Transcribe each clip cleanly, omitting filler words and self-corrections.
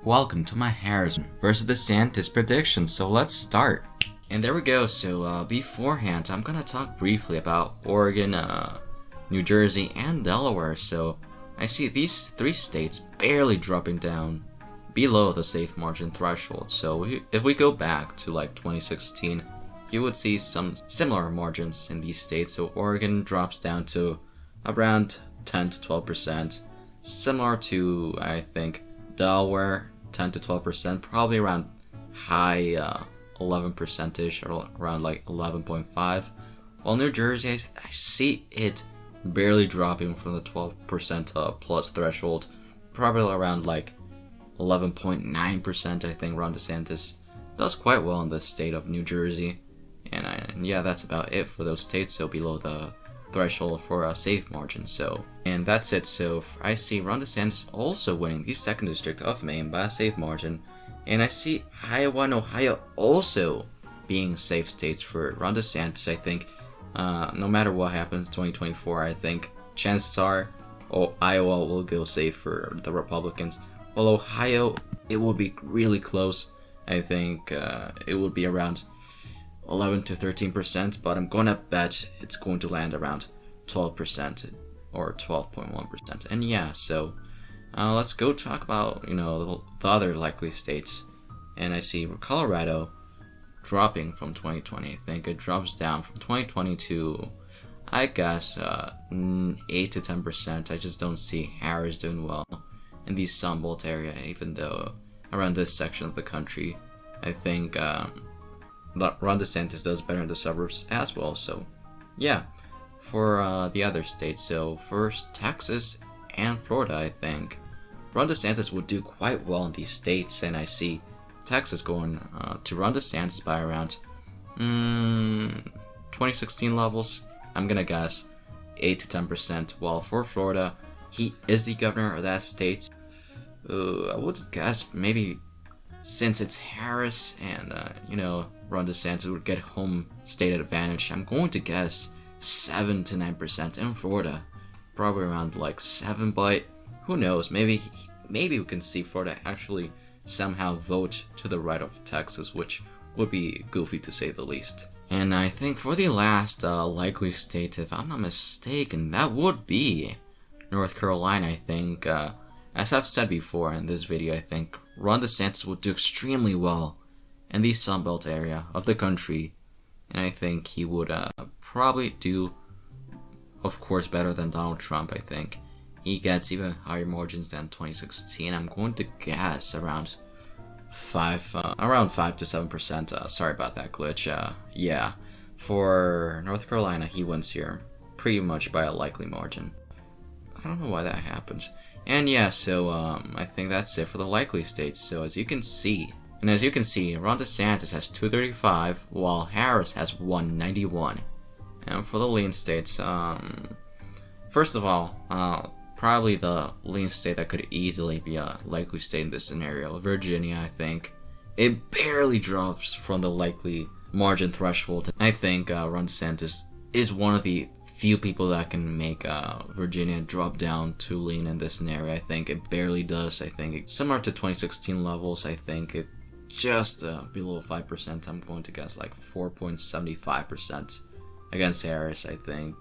Welcome to my Harris versus DeSantis prediction, so let's start. And there we go, so beforehand, I'm gonna talk briefly about Oregon, New Jersey, and Delaware. So I see these three states barely dropping down below the safe margin threshold. So if we go back to like 2016, you would see some similar margins in these states. So Oregon drops down to around 10 to 12%, similar to, I think, Delaware, 10 to 12%, probably around high 11%ish, or around like 11.5. While New Jersey, I see it barely dropping from the 12% plus threshold, probably around like 11.9%. I think Ron DeSantis does quite well in the state of New Jersey, and yeah, that's about it for those states. So below the threshold for a safe margin. So, and that's it. So I see Ron DeSantis also winning the 2nd district of Maine by a safe margin, and I see Iowa and Ohio also being safe states for Ron DeSantis. I think no matter what happens in 2024, I think chances are Iowa will go safe for the Republicans. While Ohio, it will be really close. I think it will be around 11 to 13%, but I'm gonna bet it's going to land around 12% or 12.1%. And yeah, so let's go talk about the other likely states. And I see Colorado dropping from 2020. I think it drops down from 2020 to, I guess, 8 to 10%. I just don't see Harris doing well in the Sun Belt area, even though around this section of the country, I think Ron DeSantis does better in the suburbs as well. So yeah, for the other states, so first Texas and Florida, I think Ron DeSantis would do quite well in these states, and I see Texas going to Ron DeSantis by around 2016 levels. I'm gonna guess 8 to 10%, while for Florida, he is the governor of that state. I would guess maybe, since it's Harris and Ron DeSantis would get home state advantage, I'm going to guess 7 to 9% in Florida, probably around like 7. But who knows? Maybe we can see Florida actually somehow vote to the right of Texas, which would be goofy to say the least. And I think for the last likely state, if I'm not mistaken, that would be North Carolina. I think, as I've said before in this video, I think Ron DeSantis would do extremely well in the Sunbelt area of the country, and I think he would probably do, of course, better than Donald Trump. I think he gets even higher margins than 2016. I'm going to guess around 5 to 7%. Sorry about that glitch. Yeah, for North Carolina, he wins here pretty much by a likely margin. I don't know why that happens. And yeah, so I think that's it for the likely states. So as you can see, Ron DeSantis has 235, while Harris has 191. And for the lean states, first of all, probably the lean state that could easily be a likely state in this scenario, Virginia. I think it barely drops from the likely margin threshold. I think Ron DeSantis is one of the few people that can make Virginia drop down to lean in this scenario. I think it barely does. I think it's similar to 2016 levels. I think it just below 5%. I'm going to guess like 4.75% against Harris. I think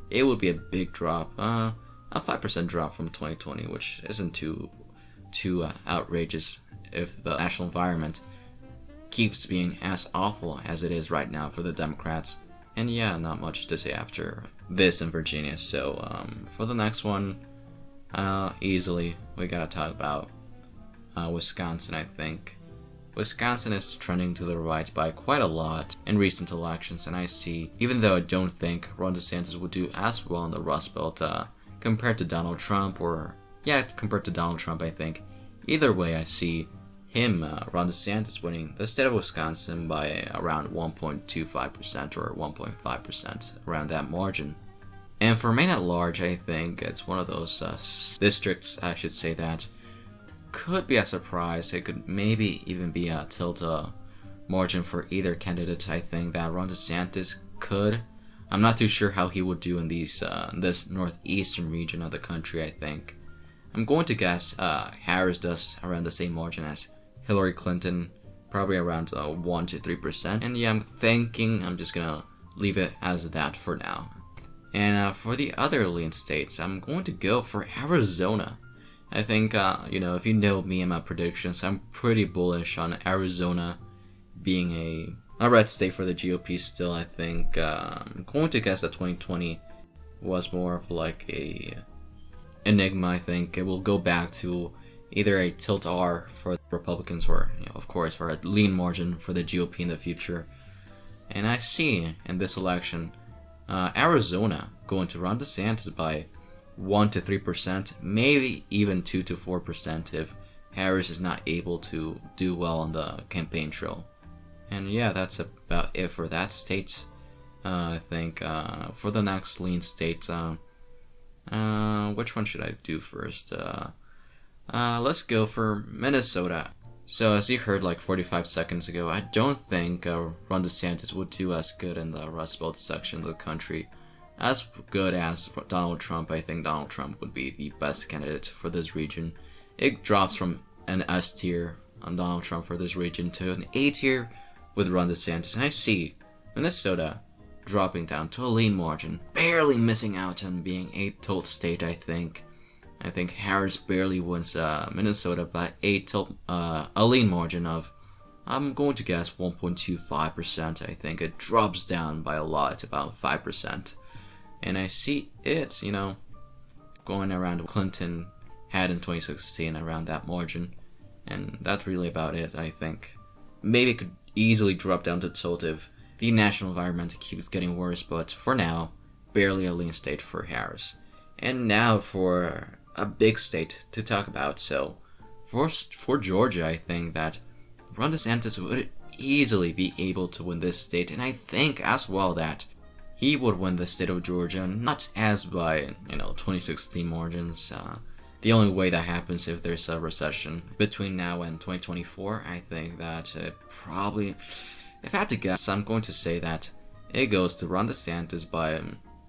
it would be a big drop, a 5% drop from 2020, which isn't too outrageous if the national environment keeps being as awful as it is right now for the Democrats. And yeah, not much to say after this in Virginia. So for the next one, easily we gotta talk about Wisconsin. I think Wisconsin is trending to the right by quite a lot in recent elections, and I see, even though I don't think Ron DeSantis would do as well in the Rust Belt compared to Donald Trump, I think either way I see him, Ron DeSantis, winning the state of Wisconsin by around 1.25% or 1.5%, around that margin. And for Maine at large, I think it's one of those districts, I should say, that could be a surprise. It could maybe even be a tilt margin for either candidate. I think that Ron DeSantis could. I'm not too sure how he would do in this northeastern region of the country. I think I'm going to guess Harris does around the same margin as Hillary Clinton, probably around 1 to 3%. And yeah, I'm thinking I'm just gonna leave it as that for now. And for the other lean states, I'm going to go for Arizona. I think, if you know me and my predictions, I'm pretty bullish on Arizona being a red state for the GOP still. I think I'm going to guess that 2020 was more of like a enigma. I think it will go back to either a tilt R for the Republicans or, of course, or a lean margin for the GOP in the future. And I see in this election, Arizona going to Ron DeSantis by 1 to 3%, maybe even 2 to 4% if Harris is not able to do well on the campaign trail. And yeah, that's about it for that state. I think for the next lean state, which one should I do first? Let's go for Minnesota. So as you heard like 45 seconds ago, I don't think Ron DeSantis would do as good in the Rust Belt section of the country. As good as Donald Trump. I think Donald Trump would be the best candidate for this region. It drops from an S tier on Donald Trump for this region to an A tier with Ron DeSantis. And I see Minnesota dropping down to a lean margin, barely missing out on being a tilt state. I think Harris barely wins Minnesota by a lean margin of, I'm going to guess 1.25%. I think it drops down by a lot, about 5%. And I see it, going around Clinton had in 2016 around that margin. And that's really about it, I think. Maybe it could easily drop down to tilt if the national environment keeps getting worse, but for now, barely a lean state for Harris. And now for a big state to talk about. So, for Georgia, I think that Ron DeSantis would easily be able to win this state, and I think as well that he would win the state of Georgia, not as by 2016 margins. The only way that happens if there's a recession between now and 2024. I think that probably, if I had to guess, I'm going to say that it goes to Ron DeSantis by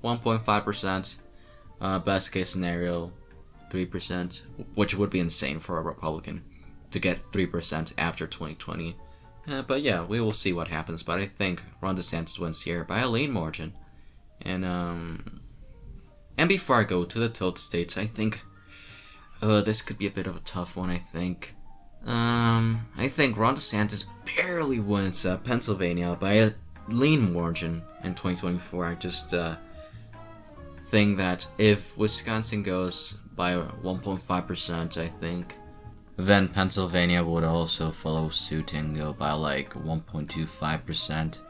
1.5%. Best case scenario, 3%, which would be insane for a Republican to get 3% after 2020. But yeah, we will see what happens. But I think Ron DeSantis wins here by a lean margin. And before I go to the tilt states, I think this could be a bit of a tough one. I think Ron DeSantis barely wins Pennsylvania by a lean margin in 2024. I just think that if Wisconsin goes by 1.5%, I think then Pennsylvania would also follow suit and go by like 1.25%.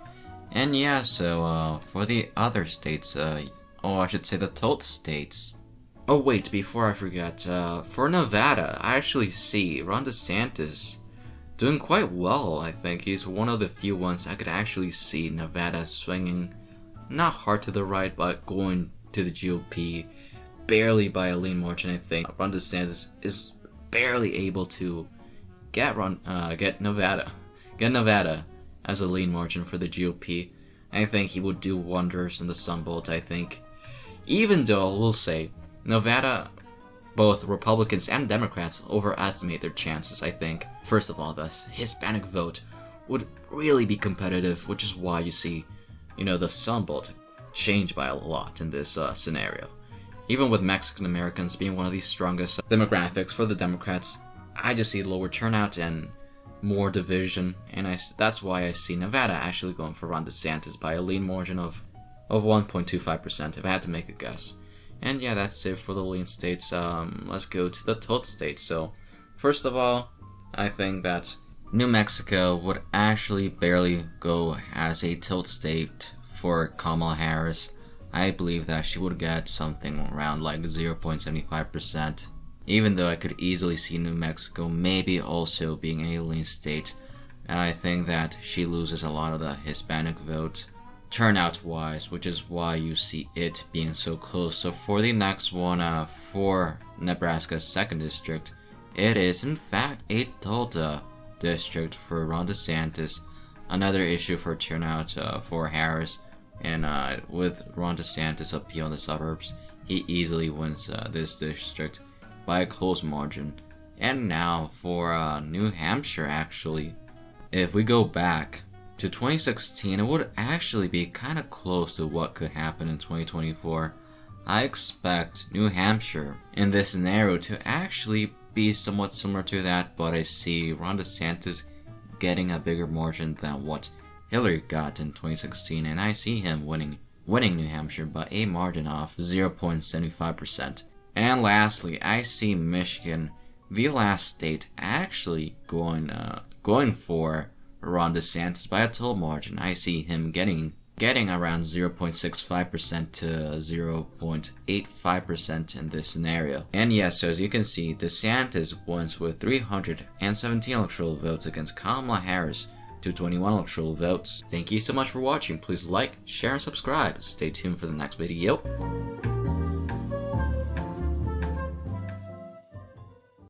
And yeah, so for the other states, I should say the tilt states. Oh wait, before I forget, for Nevada, I actually see Ron DeSantis doing quite well. I think he's one of the few ones I could actually see Nevada swinging, not hard to the right, but going to the GOP, barely by a lean margin. I think Ron DeSantis is barely able to get Nevada as a lean margin for the GOP. I think he would do wonders in the Sun Belt. I think, even though we'll say Nevada, both Republicans and Democrats overestimate their chances. I think, first of all, the Hispanic vote would really be competitive, which is why you see, the Sun Belt change by a lot in this scenario. Even with Mexican Americans being one of the strongest demographics for the Democrats, I just see lower turnout and more division, and that's why I see Nevada actually going for Ron DeSantis by a lean margin of 1.25%, if I had to make a guess. And yeah, that's it for the lean states. Let's go to the tilt states. So, first of all, I think that New Mexico would actually barely go as a tilt state for Kamala Harris. I believe that she would get something around like 0.75%. Even though I could easily see New Mexico maybe also being a lean state, I think that she loses a lot of the Hispanic vote turnout-wise, which is why you see it being so close. So for the next one, for Nebraska's 2nd district, it is in fact a Delta district for Ron DeSantis. Another issue for turnout for Harris, and with Ron DeSantis' appeal in the suburbs, he easily wins this district. by a close margin. And now for New Hampshire, actually, if we go back to 2016, it would actually be kind of close to what could happen in 2024. I expect New Hampshire in this scenario to actually be somewhat similar to that, but I see Ron DeSantis getting a bigger margin than what Hillary got in 2016, and I see him winning New Hampshire by a margin of 0.75%. And lastly, I see Michigan, the last state, actually going for Ron DeSantis by a tall margin. I see him getting around 0.65% to 0.85% in this scenario. And yes, so as you can see, DeSantis wins with 317 electoral votes against Kamala Harris, 221 electoral votes. Thank you so much for watching. Please like, share, and subscribe. Stay tuned for the next video.